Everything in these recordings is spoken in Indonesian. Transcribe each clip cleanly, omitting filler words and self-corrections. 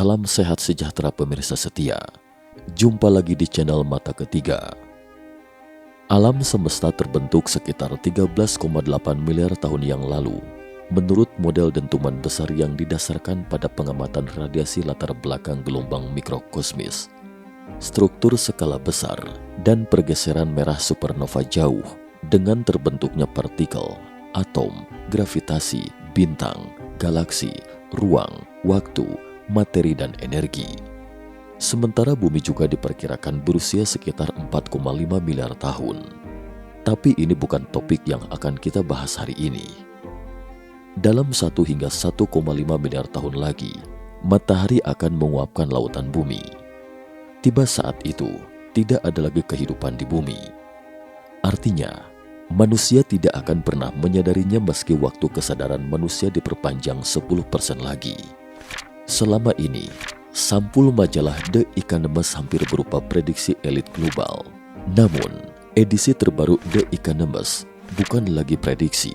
Salam sehat sejahtera pemirsa setia. Jumpa lagi di channel Mata Ketiga. Alam semesta terbentuk sekitar 13,8 miliar tahun yang lalu menurut model dentuman besar yang didasarkan pada pengamatan radiasi latar belakang gelombang mikrokosmis, struktur skala besar, dan pergeseran merah supernova jauh dengan terbentuknya partikel, atom, gravitasi, bintang, galaksi, ruang, waktu, materi, dan energi. Sementara bumi juga diperkirakan berusia sekitar 4,5 miliar tahun. Tapi ini bukan topik yang akan kita bahas hari ini. Dalam 1 hingga 1,5 miliar tahun lagi, matahari akan menguapkan lautan bumi. Tiba saat itu, tidak ada lagi kehidupan di bumi. Artinya, manusia tidak akan pernah menyadarinya meski waktu kesadaran manusia diperpanjang 10% lagi. Selama ini, sampul majalah The Economist hampir berupa prediksi elit global. Namun, edisi terbaru The Economist bukan lagi prediksi,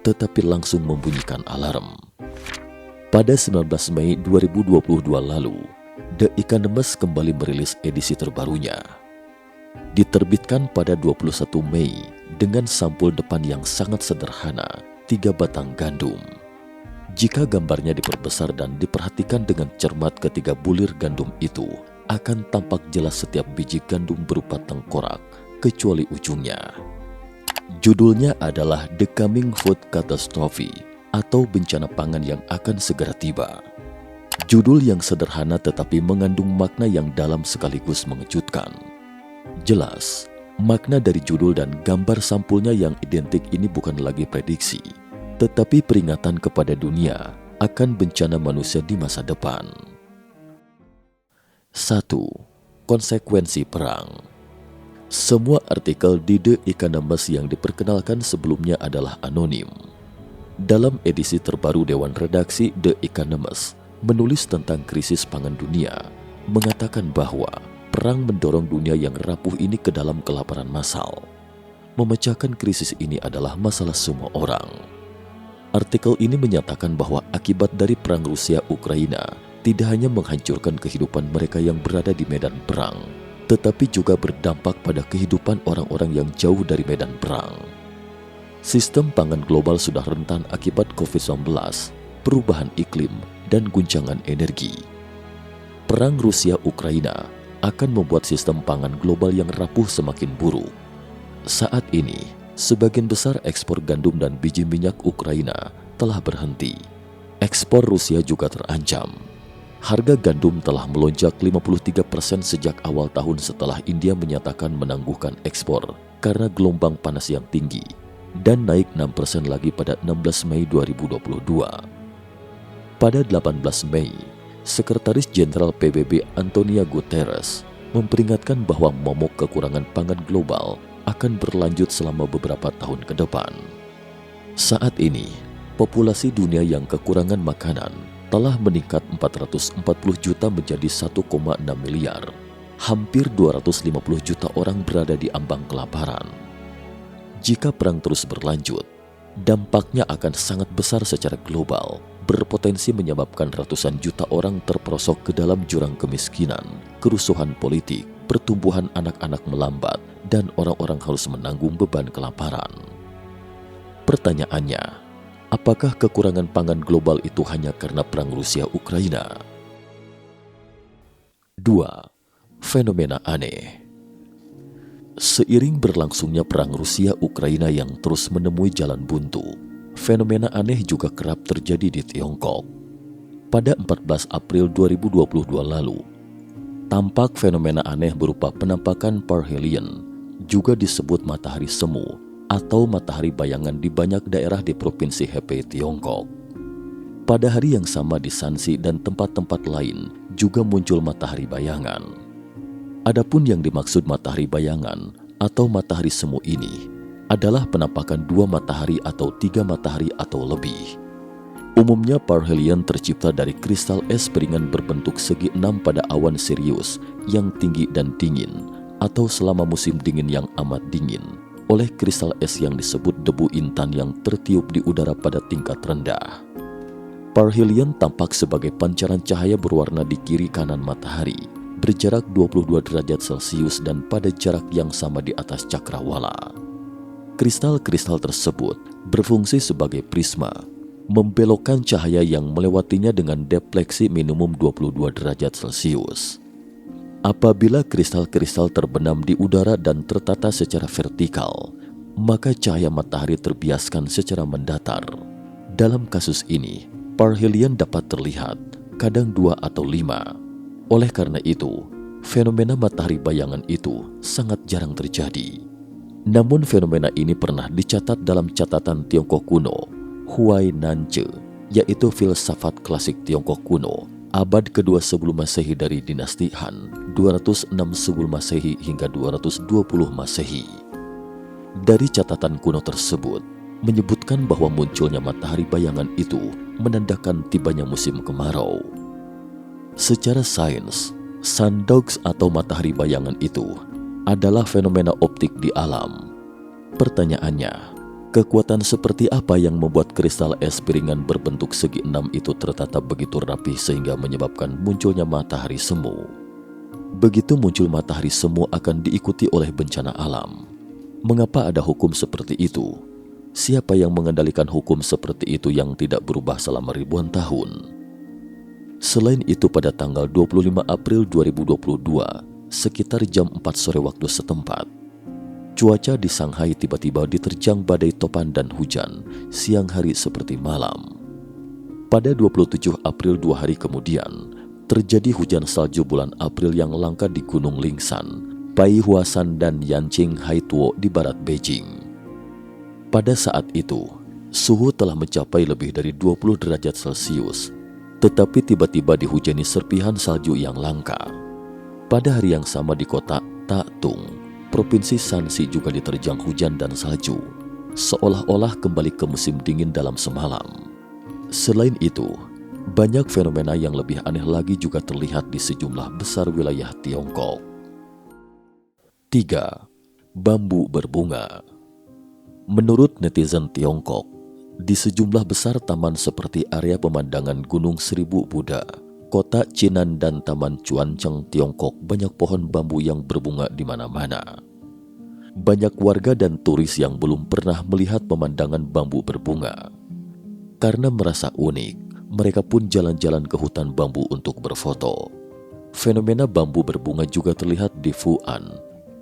tetapi langsung membunyikan alarm. Pada 19 Mei 2022 lalu, The Economist kembali merilis edisi terbarunya. Diterbitkan pada 21 Mei dengan sampul depan yang sangat sederhana, 3 batang gandum. Jika gambarnya diperbesar dan diperhatikan dengan cermat ketiga bulir gandum itu, akan tampak jelas setiap biji gandum berupa tengkorak, kecuali ujungnya. Judulnya adalah The Coming Food Catastrophe atau bencana pangan yang akan segera tiba. Judul yang sederhana tetapi mengandung makna yang dalam sekaligus mengejutkan. Jelas, makna dari judul dan gambar sampulnya yang identik ini bukan lagi prediksi, tetapi peringatan kepada dunia akan bencana manusia di masa depan. 1. Konsekuensi perang. Semua artikel di The Economist yang diperkenalkan sebelumnya adalah anonim. Dalam edisi terbaru Dewan Redaksi The Economist menulis tentang krisis pangan dunia, mengatakan bahwa perang mendorong dunia yang rapuh ini ke dalam kelaparan massal. Memecahkan krisis ini adalah masalah semua orang. Artikel ini menyatakan bahwa akibat dari perang Rusia-Ukraina tidak hanya menghancurkan kehidupan mereka yang berada di medan perang, tetapi juga berdampak pada kehidupan orang-orang yang jauh dari medan perang. Sistem pangan global sudah rentan akibat COVID-19, perubahan iklim, dan guncangan energi. Perang Rusia-Ukraina akan membuat sistem pangan global yang rapuh semakin buruk. Saat ini, sebagian besar ekspor gandum dan biji minyak Ukraina telah berhenti. Ekspor Rusia juga terancam. Harga gandum telah melonjak 53% sejak awal tahun setelah India menyatakan menangguhkan ekspor karena gelombang panas yang tinggi, dan naik 6% lagi pada 16 Mei 2022. Pada 18 Mei, Sekretaris Jenderal PBB Antonio Guterres memperingatkan bahwa momok kekurangan pangan global akan berlanjut selama beberapa tahun ke depan. Saat ini, populasi dunia yang kekurangan makanan telah meningkat 440 juta menjadi 1,6 miliar. Hampir 250 juta orang berada di ambang kelaparan. Jika perang terus berlanjut, dampaknya akan sangat besar secara global, berpotensi menyebabkan ratusan juta orang terperosok ke dalam jurang kemiskinan, kerusuhan politik, pertumbuhan anak-anak melambat, dan orang-orang harus menanggung beban kelaparan. Pertanyaannya, apakah kekurangan pangan global itu hanya karena perang Rusia-Ukraina? 2. Fenomena aneh. Seiring berlangsungnya perang Rusia-Ukraina yang terus menemui jalan buntu, fenomena aneh juga kerap terjadi di Tiongkok. Pada 14 April 2022 lalu, tampak fenomena aneh berupa penampakan parhelion, juga disebut matahari semu atau matahari bayangan di banyak daerah di Provinsi Hebei, Tiongkok. Pada hari yang sama di Shanxi dan tempat-tempat lain juga muncul matahari bayangan. Adapun yang dimaksud matahari bayangan atau matahari semu ini adalah penampakan 2 matahari atau 3 matahari atau lebih. Umumnya parhelion tercipta dari kristal es beringan berbentuk segi 6 pada awan Sirius yang tinggi dan dingin, atau selama musim dingin yang amat dingin, oleh kristal es yang disebut debu intan yang tertiup di udara pada tingkat rendah. Parhelion tampak sebagai pancaran cahaya berwarna di kiri kanan matahari, berjarak 22 derajat Celcius dan pada jarak yang sama di atas cakrawala. Kristal-kristal tersebut berfungsi sebagai prisma, membelokkan cahaya yang melewatinya dengan defleksi minimum 22 derajat Celcius. Apabila kristal-kristal terbenam di udara dan tertata secara vertikal, maka cahaya matahari terbiaskan secara mendatar. Dalam kasus ini, parhelion dapat terlihat, kadang 2 atau 5. Oleh karena itu, fenomena matahari bayangan itu sangat jarang terjadi. Namun fenomena ini pernah dicatat dalam catatan Tiongkok kuno, Huai Nanche, yaitu filsafat klasik Tiongkok kuno, abad kedua sebelum Masehi dari dinasti Han, 206 sebelum Masehi hingga 220 Masehi. Dari catatan kuno tersebut, menyebutkan bahwa munculnya matahari bayangan itu menandakan tibanya musim kemarau. Secara sains, sundogs atau matahari bayangan itu adalah fenomena optik di alam. Pertanyaannya, kekuatan seperti apa yang membuat kristal es piringan berbentuk segi enam itu tertata begitu rapi sehingga menyebabkan munculnya matahari semu? Begitu muncul matahari semu akan diikuti oleh bencana alam. Mengapa ada hukum seperti itu? Siapa yang mengendalikan hukum seperti itu yang tidak berubah selama ribuan tahun? Selain itu, pada tanggal 25 April 2022, sekitar jam 4 sore waktu setempat, cuaca di Shanghai tiba-tiba diterjang badai topan dan hujan, siang hari seperti malam. Pada 27 April 2 hari kemudian, terjadi hujan salju bulan April yang langka di Gunung Lingshan, Baihuashan dan Yanqing Haituo di barat Beijing. Pada saat itu, suhu telah mencapai lebih dari 20 derajat Celcius, tetapi tiba-tiba dihujani serpihan salju yang langka. Pada hari yang sama di kota Tatung, Provinsi Shanxi juga diterjang hujan dan salju, seolah-olah kembali ke musim dingin dalam semalam. Selain itu, banyak fenomena yang lebih aneh lagi juga terlihat di sejumlah besar wilayah Tiongkok. 3. Bambu berbunga. Menurut netizen Tiongkok, di sejumlah besar taman seperti area pemandangan Gunung Seribu Buddha, kota Chinan dan Taman Chuancheng Tiongkok banyak pohon bambu yang berbunga di mana-mana. Banyak warga dan turis yang belum pernah melihat pemandangan bambu berbunga. Karena merasa unik, mereka pun jalan-jalan ke hutan bambu untuk berfoto. Fenomena bambu berbunga juga terlihat di Fu'an,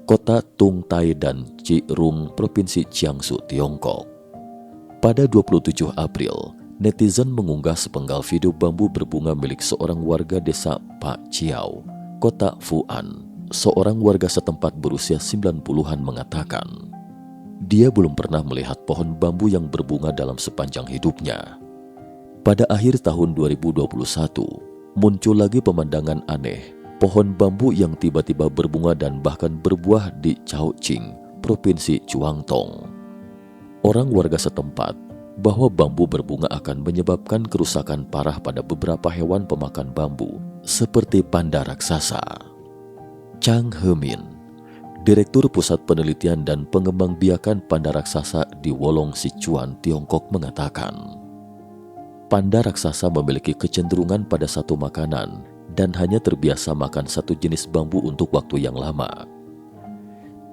kota Tungtai dan Chirung, Provinsi Jiangsu, Tiongkok. Pada 27 April, netizen mengunggah sepenggal video bambu berbunga milik seorang warga desa Pak Chiao, kota Fu'an. Seorang warga setempat berusia 90-an mengatakan, dia belum pernah melihat pohon bambu yang berbunga dalam sepanjang hidupnya. Pada akhir tahun 2021, muncul lagi pemandangan aneh, pohon bambu yang tiba-tiba berbunga dan bahkan berbuah di Caoqing, Provinsi Chuangtong. Orang warga setempat bahwa bambu berbunga akan menyebabkan kerusakan parah pada beberapa hewan pemakan bambu, seperti panda raksasa. Chang Hemin, Direktur Pusat Penelitian dan Pengembangbiakan Panda Raksasa di Wolong Sichuan, Tiongkok mengatakan, panda raksasa memiliki kecenderungan pada satu makanan dan hanya terbiasa makan satu jenis bambu untuk waktu yang lama.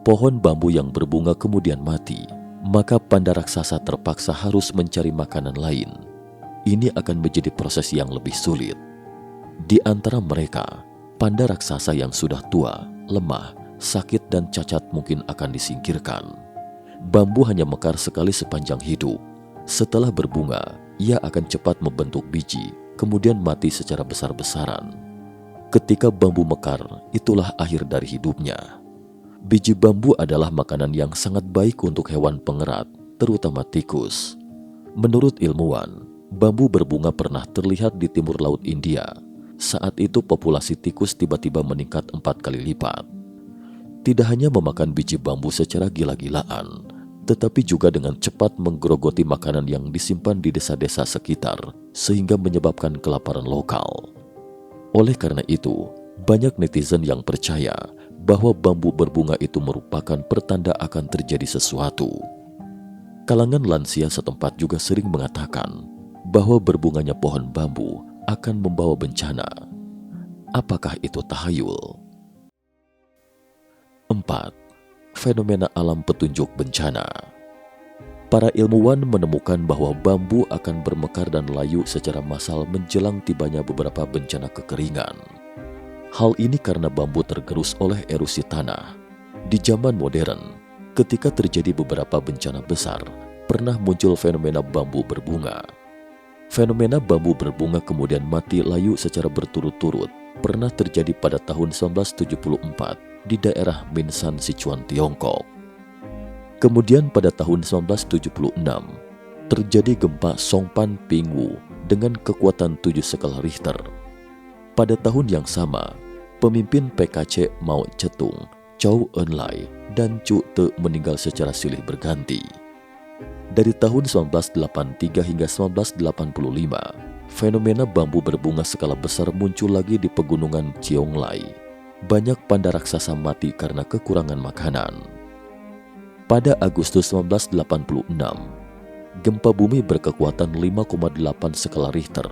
Pohon bambu yang berbunga kemudian mati, maka panda raksasa terpaksa harus mencari makanan lain. Ini akan menjadi proses yang lebih sulit. Di antara mereka, panda raksasa yang sudah tua, lemah, sakit dan cacat mungkin akan disingkirkan. Bambu hanya mekar sekali sepanjang hidup. Setelah berbunga, ia akan cepat membentuk biji, kemudian mati secara besar-besaran. Ketika bambu mekar, itulah akhir dari hidupnya. Biji bambu adalah makanan yang sangat baik untuk hewan pengerat, terutama tikus. Menurut ilmuwan, bambu berbunga pernah terlihat di timur laut India. Saat itu populasi tikus tiba-tiba meningkat 4 kali lipat. Tidak hanya memakan biji bambu secara gila-gilaan, tetapi juga dengan cepat menggerogoti makanan yang disimpan di desa-desa sekitar, sehingga menyebabkan kelaparan lokal. Oleh karena itu, banyak netizen yang percaya bahwa bambu berbunga itu merupakan pertanda akan terjadi sesuatu. Kalangan lansia setempat juga sering mengatakan bahwa berbunganya pohon bambu akan membawa bencana. Apakah itu tahayul? 4. Fenomena alam petunjuk bencana. Para ilmuwan menemukan bahwa bambu akan bermekar dan layu secara massal menjelang tibanya beberapa bencana kekeringan. Hal ini karena bambu tergerus oleh erosi tanah. Di zaman modern, ketika terjadi beberapa bencana besar, pernah muncul fenomena bambu berbunga. Fenomena bambu berbunga kemudian mati layu secara berturut-turut pernah terjadi pada tahun 1974 di daerah Minsan, Sichuan, Tiongkok. Kemudian pada tahun 1976 terjadi gempa Songpan Pingwu dengan kekuatan 7 skala Richter. Pada tahun yang sama, pemimpin PKC Mao Zedong, Zhou Enlai, dan Chu Te meninggal secara silih berganti. Dari tahun 1983 hingga 1985, fenomena bambu berbunga skala besar muncul lagi di pegunungan Cheonglai. Banyak panda raksasa mati karena kekurangan makanan. Pada Agustus 1986, gempa bumi berkekuatan 5,8 skala Richter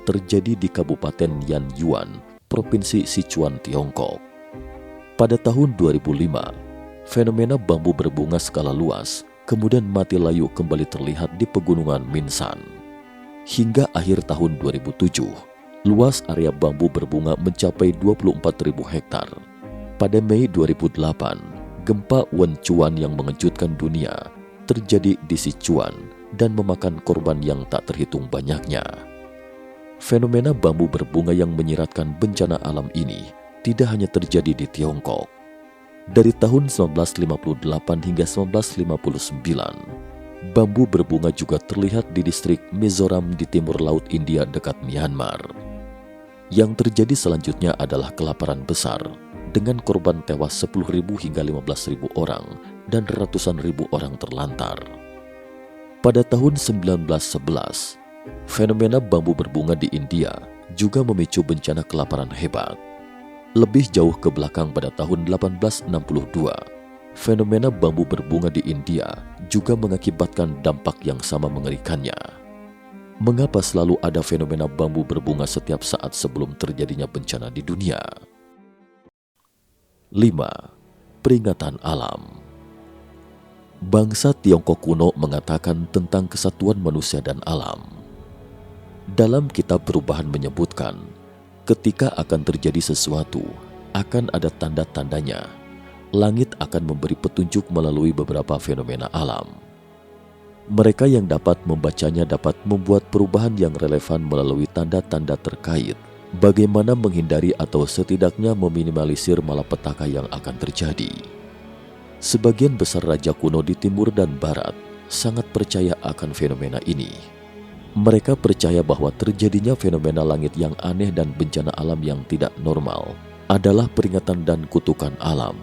terjadi di Kabupaten Yanyuan, Provinsi Sichuan, Tiongkok. Pada tahun 2005, fenomena bambu berbunga skala luas kemudian mati layu kembali terlihat di pegunungan Minsan. Hingga akhir tahun 2007, luas area bambu berbunga mencapai 24.000 hektar. Pada Mei 2008, gempa Wenchuan yang mengejutkan dunia terjadi di Sichuan dan memakan korban yang tak terhitung banyaknya. Fenomena bambu berbunga yang menyiratkan bencana alam ini tidak hanya terjadi di Tiongkok. Dari tahun 1958 hingga 1959, bambu berbunga juga terlihat di distrik Mizoram di timur laut India dekat Myanmar. Yang terjadi selanjutnya adalah kelaparan besar dengan korban tewas 10.000 hingga 15.000 orang dan ratusan ribu orang terlantar. Pada tahun 1911, fenomena bambu berbunga di India juga memicu bencana kelaparan hebat. Lebih jauh ke belakang pada tahun 1862, fenomena bambu berbunga di India juga mengakibatkan dampak yang sama mengerikannya. Mengapa selalu ada fenomena bambu berbunga setiap saat sebelum terjadinya bencana di dunia? 5. Peringatan alam. Bangsa Tiongkok kuno mengatakan tentang kesatuan manusia dan alam. Dalam kitab perubahan menyebutkan, ketika akan terjadi sesuatu, akan ada tanda-tandanya. Langit akan memberi petunjuk melalui beberapa fenomena alam. Mereka yang dapat membacanya dapat membuat perubahan yang relevan melalui tanda-tanda terkait, bagaimana menghindari atau setidaknya meminimalisir malapetaka yang akan terjadi. Sebagian besar raja kuno di timur dan barat sangat percaya akan fenomena ini. Mereka percaya bahwa terjadinya fenomena langit yang aneh dan bencana alam yang tidak normal adalah peringatan dan kutukan alam.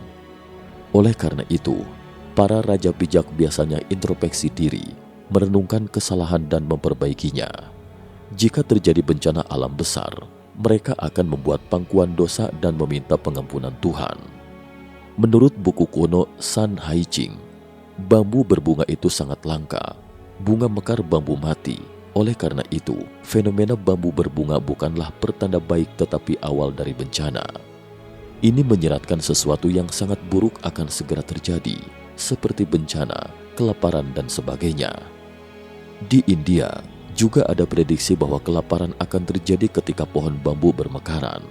Oleh karena itu, para raja bijak biasanya introspeksi diri, merenungkan kesalahan dan memperbaikinya. Jika terjadi bencana alam besar, mereka akan membuat pangkuan dosa dan meminta pengampunan Tuhan. Menurut buku kuno San Hai Ching, bambu berbunga itu sangat langka. Bunga mekar, bambu mati. Oleh karena itu, fenomena bambu berbunga bukanlah pertanda baik tetapi awal dari bencana. Ini menyiratkan sesuatu yang sangat buruk akan segera terjadi, seperti bencana, kelaparan, dan sebagainya. Di India, juga ada prediksi bahwa kelaparan akan terjadi ketika pohon bambu bermekaran.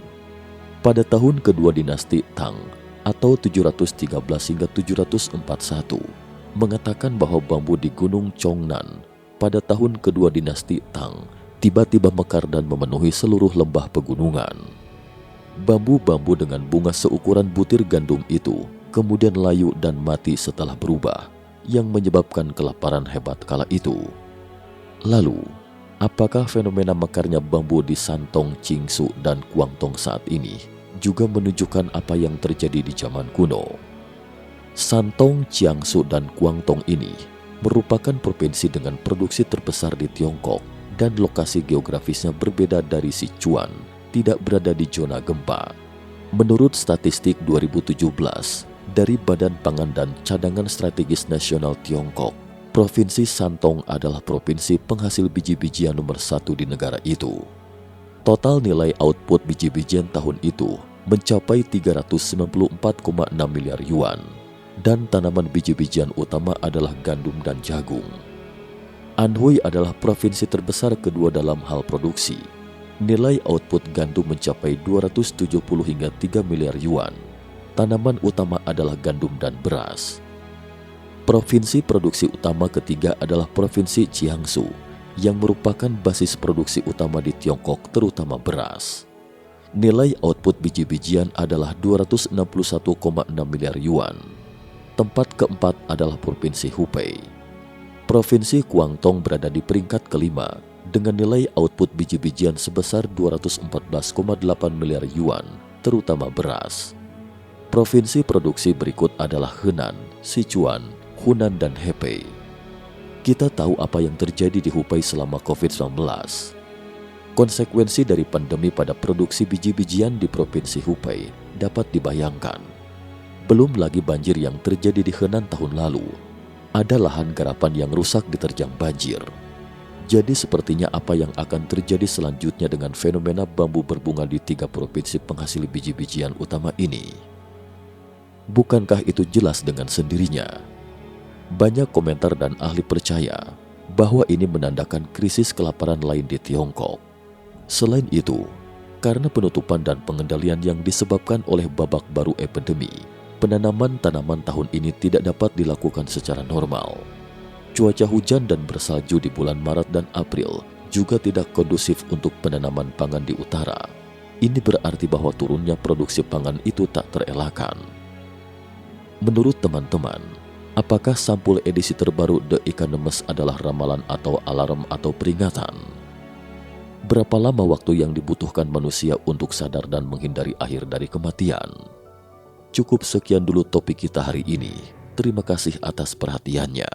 Pada tahun kedua dinasti Tang, atau 713 hingga 741, mengatakan bahwa bambu di Gunung Chongnan pada tahun kedua dinasti Tang tiba-tiba mekar dan memenuhi seluruh lembah pegunungan. Bambu-bambu dengan bunga seukuran butir gandum itu kemudian layu dan mati setelah berubah, yang menyebabkan kelaparan hebat kala itu. Lalu, apakah fenomena mekarnya bambu di Santong, Qingsu, dan Guangdong saat ini juga menunjukkan apa yang terjadi di zaman kuno? Santong, Jiangsu, dan Guangdong ini merupakan provinsi dengan produksi terbesar di Tiongkok dan lokasi geografisnya berbeda dari Sichuan, tidak berada di zona gempa. Menurut statistik 2017 dari Badan Pangan dan Cadangan Strategis Nasional Tiongkok, Provinsi Santong adalah provinsi penghasil biji-bijian nomor 1 di negara itu. Total nilai output biji-bijian tahun itu mencapai 394,6 miliar yuan, dan tanaman biji-bijian utama adalah gandum dan jagung. Anhui adalah provinsi terbesar kedua dalam hal produksi. Nilai output gandum mencapai 270 hingga 3 miliar yuan. Tanaman utama adalah gandum dan beras. Provinsi produksi utama ketiga adalah Provinsi Jiangsu, yang merupakan basis produksi utama di Tiongkok, terutama beras. Nilai output biji-bijian adalah 261,6 miliar yuan. Tempat keempat adalah Provinsi Hubei. Provinsi Guangdong berada di peringkat kelima dengan nilai output biji-bijian sebesar 214,8 miliar yuan, terutama beras. Provinsi produksi berikut adalah Henan, Sichuan, Hunan, dan Hebei. Kita tahu apa yang terjadi di Hubei selama COVID-19. Konsekuensi dari pandemi pada produksi biji-bijian di Provinsi Hubei dapat dibayangkan. Belum lagi banjir yang terjadi di Henan tahun lalu. Ada lahan garapan yang rusak diterjang banjir. Jadi sepertinya apa yang akan terjadi selanjutnya dengan fenomena bambu berbunga di 3 provinsi penghasil biji-bijian utama ini? Bukankah itu jelas dengan sendirinya? Banyak komentar dan ahli percaya bahwa ini menandakan krisis kelaparan lain di Tiongkok. Selain itu, karena penutupan dan pengendalian yang disebabkan oleh babak baru epidemi, penanaman tanaman tahun ini tidak dapat dilakukan secara normal. Cuaca hujan dan bersalju di bulan Maret dan April juga tidak kondusif untuk penanaman pangan di utara. Ini berarti bahwa turunnya produksi pangan itu tak terelakkan. Menurut teman-teman, apakah sampul edisi terbaru The Economist adalah ramalan atau alarm atau peringatan? Berapa lama waktu yang dibutuhkan manusia untuk sadar dan menghindari akhir dari kematian? Cukup sekian dulu topik kita hari ini. Terima kasih atas perhatiannya.